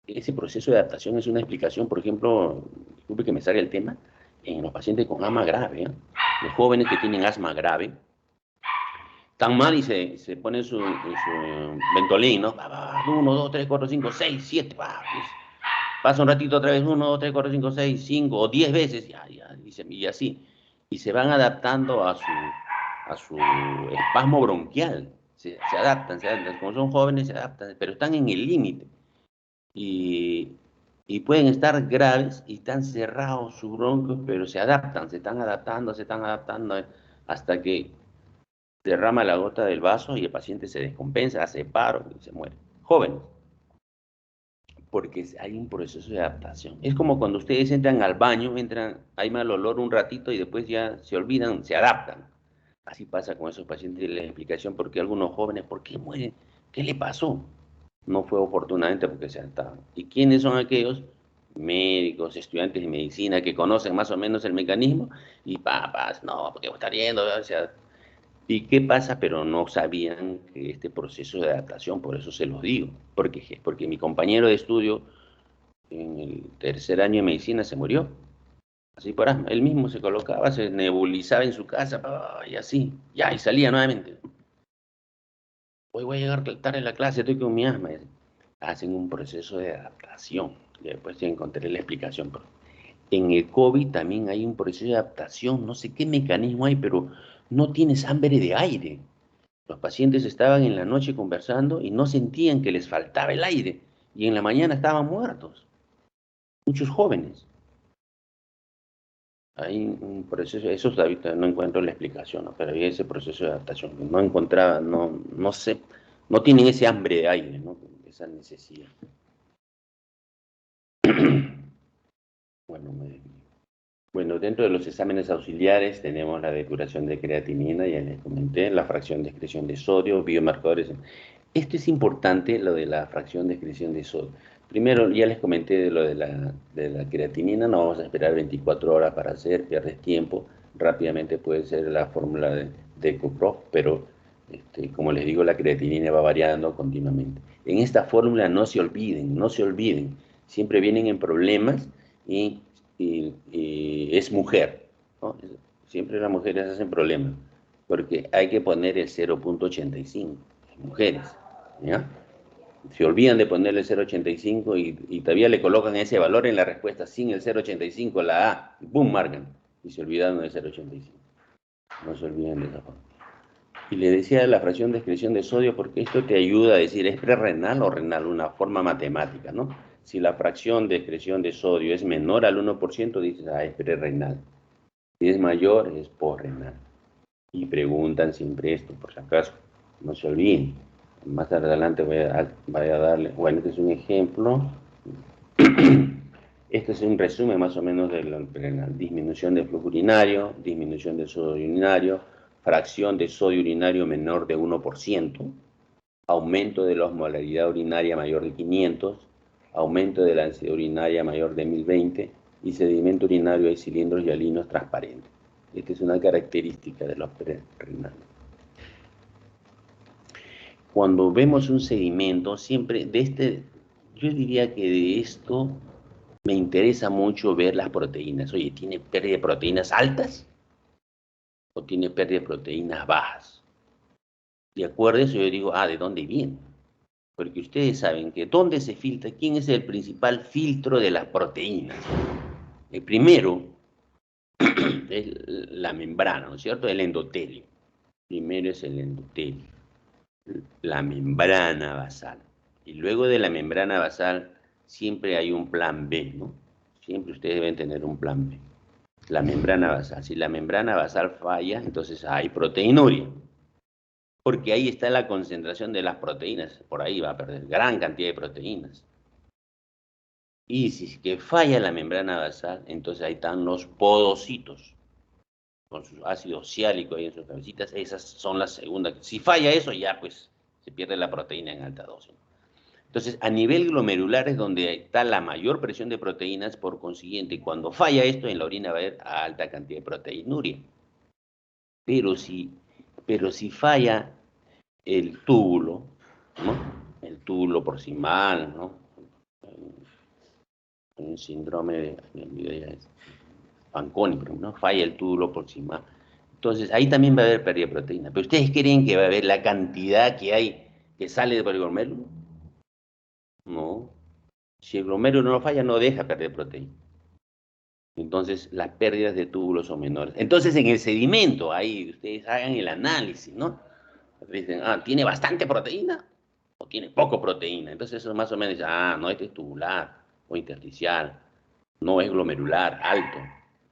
A: Ese proceso de adaptación es una explicación, por ejemplo, disculpe que me salga el tema, en los pacientes con asma grave, ¿eh? Los jóvenes que tienen asma grave, están mal y se ponen su Ventolin, ¿no? 1, 2, 3, 4, 5, 6, 7, pasa un ratito otra vez, 1, 2, 3, 4, 5, 6, 5 o 10 veces, y así. Y se van adaptando a su espasmo bronquial, se adaptan, como son jóvenes se adaptan, pero están en el límite. Y pueden estar graves y están cerrados sus bronquios, pero se adaptan, se están adaptando hasta que derrama la gota del vaso y el paciente se descompensa, hace paro y se muere. Jóvenes, porque hay un proceso de adaptación. Es como cuando ustedes entran al baño, hay mal olor un ratito y después ya se olvidan, se adaptan. Así pasa con esos pacientes. La explicación por qué algunos jóvenes, ¿por qué mueren? ¿Qué le pasó? No fue oportunamente porque se adaptaban. ¿Y quiénes son aquellos? Médicos, estudiantes de medicina que conocen más o menos el mecanismo y papás, no, porque está yendo, o sea, ¿y qué pasa? Pero no sabían que este proceso de adaptación, por eso se los digo, porque mi compañero de estudio en el tercer año de medicina se murió, así por asma, él mismo se colocaba, se nebulizaba en su casa, y así, ya, y salía nuevamente. Hoy voy a llegar tarde a la clase, estoy con mi asma. hacen un proceso de adaptación. Después ya encontré la explicación. Pero en el COVID también hay un proceso de adaptación, no sé qué mecanismo hay, pero no tienes hambre de aire. Los pacientes estaban en la noche conversando y no sentían que les faltaba el aire, y en la mañana estaban muertos, muchos jóvenes. Hay un proceso, eso ahorita no encuentro la explicación, ¿no? Pero había ese proceso de adaptación. No encontraba, no sé, no tienen ese hambre de aire, ¿no? Esa necesidad. Bueno, bueno, dentro de los exámenes auxiliares tenemos la depuración de creatinina, ya les comenté, la fracción de excreción de sodio, biomarcadores. Esto es importante, lo de la fracción de excreción de sodio. Primero, ya les comenté de lo de la creatinina, no vamos a esperar 24 horas para hacer, pierdes tiempo. Rápidamente puede ser la fórmula de Coprof, pero como les digo, la creatinina va variando continuamente. En esta fórmula no se olviden, no se olviden. Siempre vienen en problemas y es mujer, ¿no? Siempre las mujeres hacen problemas, porque hay que poner el 0,85, mujeres, ¿ya? Se olvidan de ponerle el 0,85 y todavía le colocan ese valor en la respuesta sin el 0,85, la A, y ¡pum!, marcan, y se olvidaron del 0,85. No se olviden de esa forma. Y le decía la fracción de excreción de sodio porque esto te ayuda a decir, ¿es prerrenal o renal? Una forma matemática, ¿no? Si la fracción de excreción de sodio es menor al 1%, dices, ah, es prerrenal. Si es mayor, es posrenal. Y preguntan siempre esto, por si acaso, no se olviden. Más adelante voy a darle, bueno, este es un ejemplo. Este es un resumen más o menos de la disminución del flujo urinario, disminución del sodio urinario, fracción de sodio urinario menor de 1%, aumento de la osmolaridad urinaria mayor de 500, aumento de la ansiedad urinaria mayor de 1020 y sedimento urinario de cilindros hialinos transparentes. Esta es una característica de los prerrenales. Cuando vemos un sedimento, siempre yo diría que de esto me interesa mucho ver las proteínas. Oye, ¿tiene pérdida de proteínas altas o tiene pérdida de proteínas bajas? De acuerdo a eso yo digo, ¿de dónde viene? Porque ustedes saben que dónde se filtra, quién es el principal filtro de las proteínas. El primero es la membrana, ¿no es cierto? El endotelio. Primero es el endotelio, la membrana basal. Y luego de la membrana basal siempre hay un plan B, ¿no? Siempre ustedes deben tener un plan B. La membrana basal. Si la membrana basal falla, entonces hay proteinuria. Porque ahí está la concentración de las proteínas. Por ahí va a perder gran cantidad de proteínas. Y si es que falla la membrana basal, entonces ahí están los podocitos, con su ácido ciálico ahí en sus cabecitas. Esas son las segundas. Si falla eso, ya pues se pierde la proteína en alta dosis. Entonces, a nivel glomerular es donde está la mayor presión de proteínas, por consiguiente, cuando falla esto, en la orina va a haber alta cantidad de proteinuria. Pero si falla el túbulo, ¿no? El túbulo proximal, ¿no? Un síndrome de Fanconi, ¿no? Falla el túbulo proximal. Entonces, ahí también va a haber pérdida de proteína. ¿Pero ustedes creen que va a haber la cantidad que hay que sale por el glomérulo? No. Si el glomérulo no falla, no deja perder proteína. Entonces, las pérdidas de túbulos son menores. Entonces, en el sedimento, ahí ustedes hagan el análisis, ¿no? Dicen, ¿tiene bastante proteína o tiene poco proteína? Entonces, eso más o menos, no, este es tubular o intersticial, no es glomerular, alto.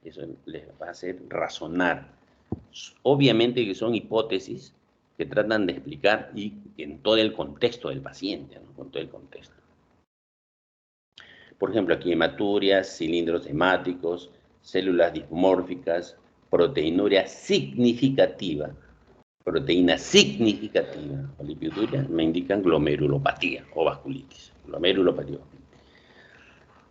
A: Eso les va a hacer razonar. Obviamente que son hipótesis que tratan de explicar y en todo el contexto del paciente, ¿no? Con todo el contexto. Por ejemplo, aquí hematurias, cilindros hemáticos, células dismórficas, proteinuria significativa, proteína significativa o lipiduria me indican glomerulopatía o vasculitis. Glomerulopatía.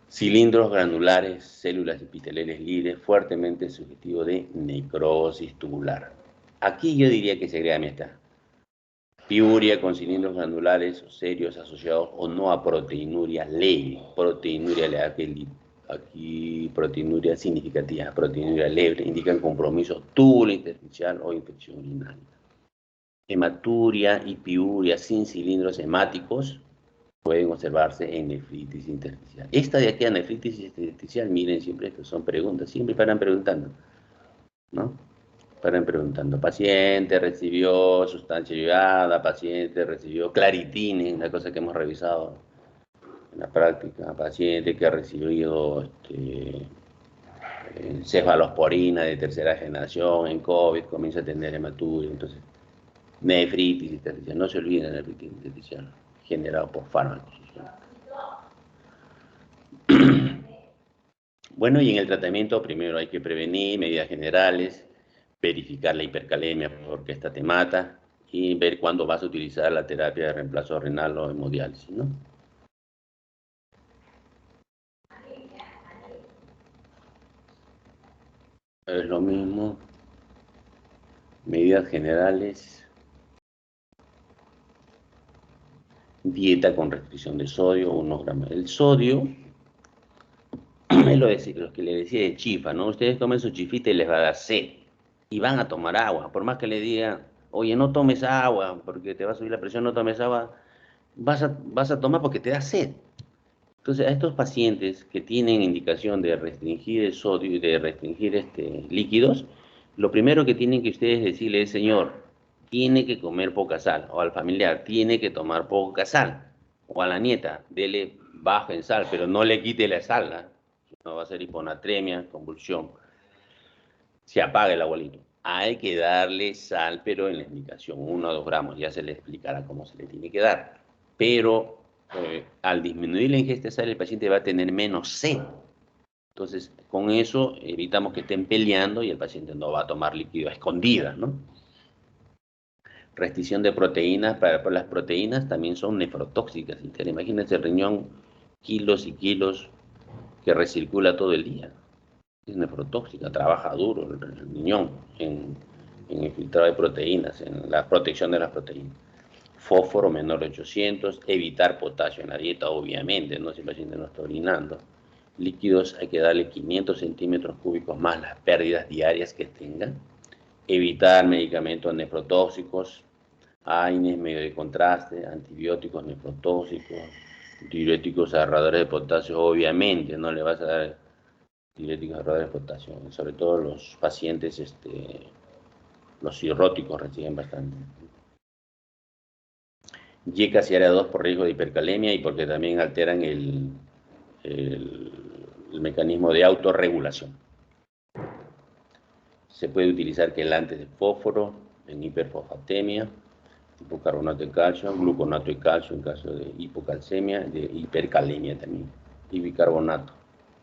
A: Cilindros granulares, células epiteliales libres, fuertemente sugestivo de necrosis tubular. Aquí yo diría que se agrega esta piuria con cilindros granulares serios asociados o no a proteinuria leve. Proteinuria leve, aquí proteinuria significativa, proteinuria leve, indican compromiso túbulo intersticial o infección urinaria. Hematuria y piuria sin cilindros hemáticos pueden observarse en nefritis intersticial. Esta de aquí, nefritis intersticial, miren, siempre estas son preguntas, siempre paran preguntando, ¿no? Paran preguntando, paciente recibió sustancia iodada, paciente recibió claritine, una cosa que hemos revisado en la práctica, paciente que ha recibido cefalosporina de tercera generación en COVID, comienza a tener hematuria, entonces, nefritis intersticial, no se olviden de la nefritis intersticial, generado por fármacos. Bueno, y en el tratamiento primero hay que prevenir, medidas generales, verificar la hipercalemia porque esta te mata y ver cuándo vas a utilizar la terapia de reemplazo renal o hemodiálisis, ¿no? Es lo mismo, medidas generales, dieta con restricción de sodio, 1 gramo. El sodio es lo que le decía de chifa, ¿no? Ustedes comen su chifita y les va a dar sed y van a tomar agua, por más que le digan, oye, no tomes agua porque te va a subir la presión, no tomes agua, vas a tomar porque te da sed. Entonces, a estos pacientes que tienen indicación de restringir el sodio y de restringir líquidos, lo primero que tienen que ustedes decirle es, señor, tiene que comer poca sal, o al familiar, tiene que tomar poca sal, o a la nieta, dele bajo en sal, pero no le quite la sal, ¿eh? No va a ser hiponatremia, convulsión, se apaga el abuelito. Hay que darle sal, pero en la indicación, 1 o 2 gramos, ya se le explicará cómo se le tiene que dar. Pero al disminuir la ingesta de sal, el paciente va a tener menos sed. Entonces, con eso evitamos que estén peleando y el paciente no va a tomar líquido a escondidas, ¿no? Restricción de proteínas, por las proteínas también son nefrotóxicas. Imagínense el riñón, kilos y kilos que recircula todo el día. Es nefrotóxica, trabaja duro el riñón en el filtrado de proteínas, en la protección de las proteínas. Fósforo menor de 800, evitar potasio en la dieta, obviamente, ¿no? Si el paciente no está orinando. Líquidos hay que darle 500 centímetros cúbicos más las pérdidas diarias que tengan. Evitar medicamentos nefrotóxicos, AINES, medio de contraste, antibióticos nefrotóxicos, diuréticos ahorradores de potasio, obviamente, no le vas a dar diuréticos ahorradores de potasio, sobre todo los pacientes, los cirróticos reciben bastante. YECA y área 2 por riesgo de hipercalemia y porque también alteran el mecanismo de autorregulación. Se puede utilizar quelantes de fósforo en hiperfosfatemia, hipocarbonato de calcio, gluconato de calcio en caso de hipocalcemia, de hipercalemia también, y bicarbonato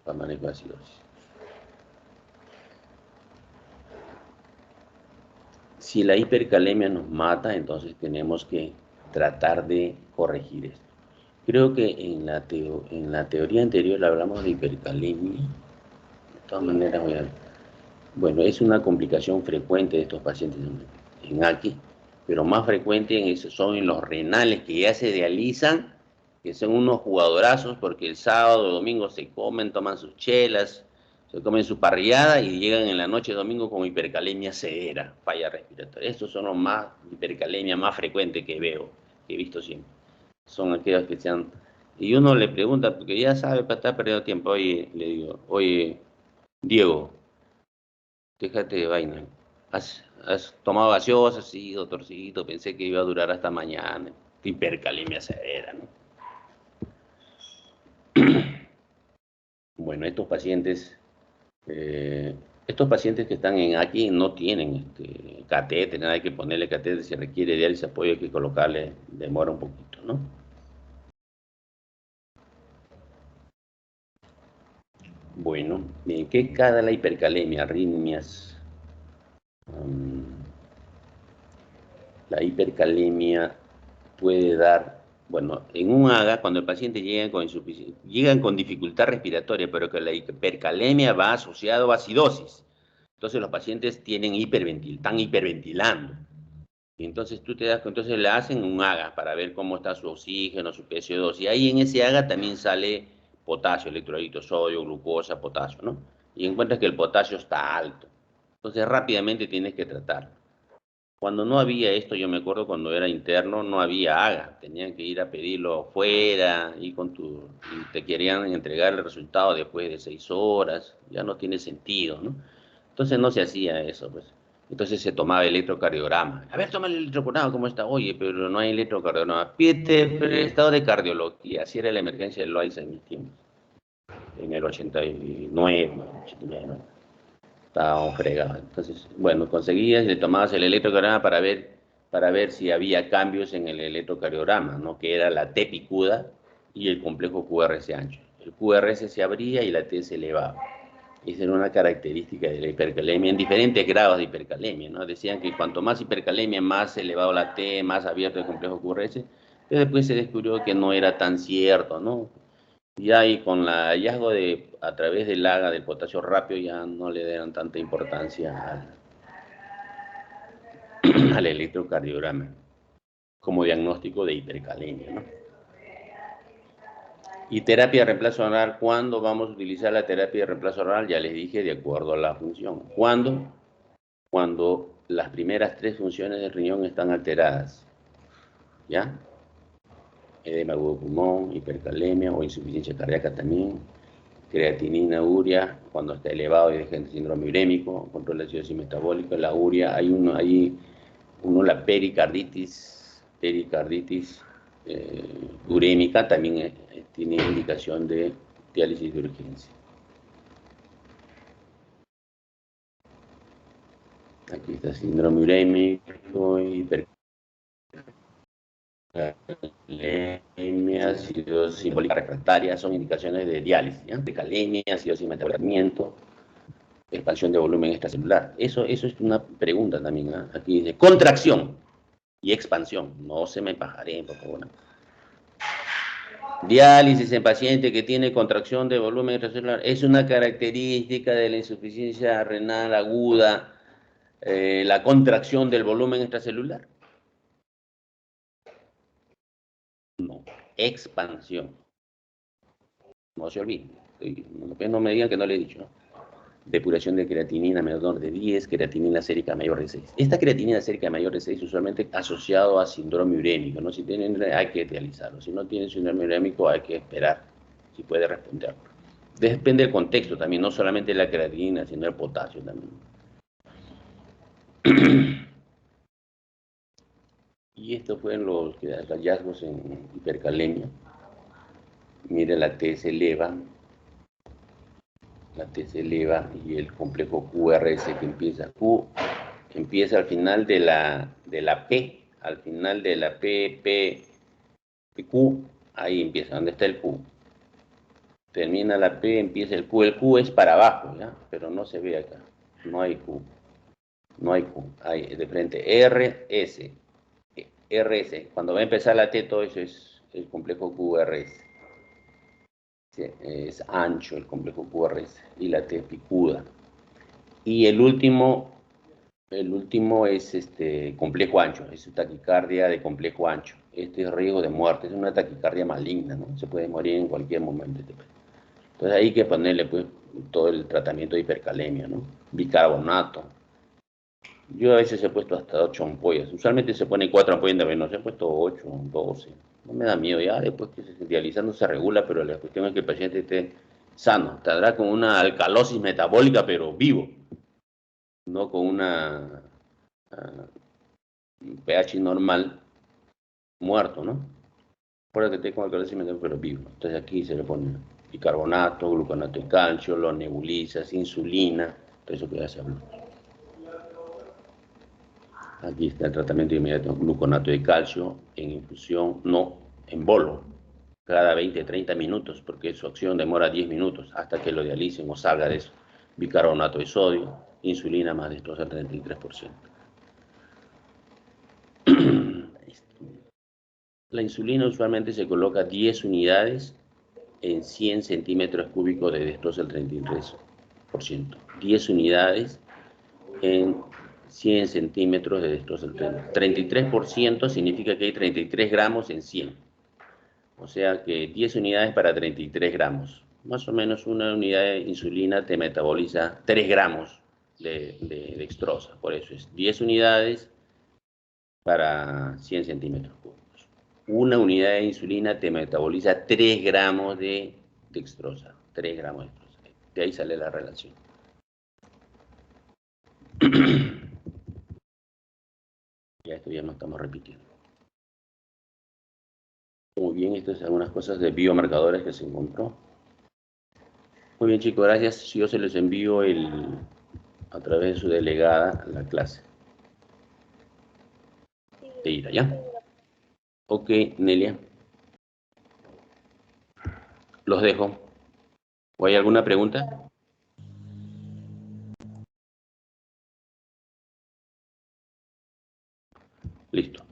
A: para manejo de acidosis. Si la hipercalemia nos mata, entonces tenemos que tratar de corregir esto. Creo que en la teoría anterior hablamos de hipercalemia. De todas maneras, bueno, es una complicación frecuente de estos pacientes en aquí, pero más frecuente son en los renales que ya se dializan, que son unos jugadorazos porque el sábado o domingo se comen, toman sus chelas, se comen su parrillada y llegan en la noche de domingo con hipercalemia severa, falla respiratoria. Estos son los más hipercalemia más frecuentes que veo, que he visto siempre. Son aquellos que se han... Y uno le pregunta, porque ya sabe, para estar perdiendo tiempo, oye, le digo, oye, Diego, déjate de vaina. Has tomado gaseosa, sí, doctorcito, pensé que iba a durar hasta mañana. Hipercalemia severa, ¿no? Bueno, estos pacientes que están aquí no tienen catéter, nada hay que ponerle catéter, si requiere diálisis apoyo hay que colocarle, demora un poquito, ¿no? Bueno, ¿qué cada la hipercalemia? Arritmias. La hipercalemia puede dar, bueno, en un AGA, cuando el paciente llegan con dificultad respiratoria, pero que la hipercalemia va asociado a acidosis. Entonces los pacientes están hiperventilando. Y entonces tú te das cuenta, entonces le hacen un AGA para ver cómo está su oxígeno, su PCO2. Y ahí en ese AGA también sale potasio, electrolitos, sodio, glucosa, potasio, ¿no? Y encuentras que el potasio está alto. Entonces rápidamente tienes que tratar. Cuando no había esto, yo me acuerdo cuando era interno, no había AGA, tenían que ir a pedirlo fuera y te querían entregar el resultado después de 6 horas, ya no tiene sentido, ¿no? Entonces no se hacía eso, pues. Entonces se tomaba electrocardiograma. A ver, toma el electrocardiograma, ¿cómo está? Oye, pero no hay electrocardiograma. Pídete estado de cardiología, así era la emergencia del Loaiza en mis tiempos, en el 89, 89. Estábamos fregados. Entonces, bueno, conseguías, le tomabas el electrocardiograma para ver si había cambios en el electrocardiograma, ¿no? Que era la T picuda y el complejo QRS ancho. El QRS se abría y la T se elevaba. Esa era una característica de la hipercalemia, en diferentes grados de hipercalemia, ¿no? Decían que cuanto más hipercalemia, más elevado la T, más abierto el complejo QRS, pero después se descubrió que no era tan cierto, ¿no? Ya y con el hallazgo a través del AGA, del potasio rápido, ya no le dieron tanta importancia al electrocardiograma como diagnóstico de hipercalemia, ¿no? Y terapia de reemplazo oral, ¿cuándo vamos a utilizar la terapia de reemplazo oral? Ya les dije, de acuerdo a la función. ¿Cuándo? Cuando las primeras 3 funciones del riñón están alteradas, ¿ya? Edema agudo de pulmón, hipercalemia o insuficiencia cardíaca también, creatinina, urea, cuando está elevado y deja el síndrome urémico, control de acidosis metabólica, la urea, hay uno la pericarditis urémica, también tiene indicación de diálisis de urgencia. Aquí está síndrome urémico, hipercalemia, acidosis simbólica refractaria, son indicaciones de diálisis, ¿ya? Hipercalemia, acidosis metabólica, expansión de volumen extracelular. Eso es una pregunta también, ¿eh? Aquí dice contracción y expansión. No se me pajaré, por favor. Diálisis en paciente que tiene contracción de volumen extracelular es una característica de la insuficiencia renal aguda, la contracción del volumen extracelular. No, expansión. No se olviden. No me digan que no le he dicho, ¿no? Depuración de creatinina menor de 10, creatinina sérica mayor de 6. Esta creatinina sérica mayor de 6 usualmente asociado a síndrome urémico, ¿no? Si tienen, hay que dializarlo. Si no tienen síndrome urémico, hay que esperar si puede responder. Depende del contexto también, no solamente la creatinina, sino el potasio también. Y estos fueron los hallazgos en hipercalemia. Miren, la T se eleva, y el complejo QRS que empieza al final de la P, al final de la Q, ahí empieza, ¿dónde está el Q? Termina la P, empieza el Q es para abajo, ¿ya? Pero no se ve acá, no hay Q, hay de frente RS, cuando va a empezar la T, todo eso es el complejo QRS. Es ancho el complejo QRS y la T picuda. Y el último es complejo ancho, es taquicardia de complejo ancho. Este es riesgo de muerte, es una taquicardia maligna, ¿no? Se puede morir en cualquier momento. Entonces hay que ponerle pues todo el tratamiento de hipercalemia, ¿no? Bicarbonato. Yo a veces he puesto hasta 8 ampollas. Usualmente se pone 4 ampollas de veneno, se he puesto 8, 12. No me da miedo, ya después que se dializando se regula, pero la cuestión es que el paciente esté sano. Estará con una alcalosis metabólica, pero vivo. No con una pH normal, muerto, ¿no? Por que esté con alcalosis metabólica, pero vivo. Entonces aquí se le pone bicarbonato, gluconato de calcio, lo nebulizas, insulina, todo eso que ya se habló. Aquí está el tratamiento inmediato, gluconato de calcio en infusión, no en bolo, cada 20-30 minutos, porque su acción demora 10 minutos hasta que lo dialicen o salga de eso. Bicarbonato de sodio, insulina más destroza el 33%. La insulina usualmente se coloca 10 unidades en 100 centímetros cúbicos de destroza el 33%. 10 unidades en 100 centímetros de destroza el 33% significa que hay 33 gramos en 100. O sea que 10 unidades para 33 gramos. Más o menos una unidad de insulina te metaboliza 3 gramos de dextrosa. Por eso es 10 unidades para 100 centímetros cúbicos. Una unidad de insulina te metaboliza 3 gramos de dextrosa. 3 gramos de dextrosa. De ahí sale la relación. Ya esto ya no estamos repitiendo. Muy bien, estas son algunas cosas de biomarcadores que se encontró. Muy bien, chicos, gracias. Yo se les envío a través de su delegada la clase. De ira, ¿ya? Ok, Nelia. Los dejo. ¿O hay alguna pregunta? Listo.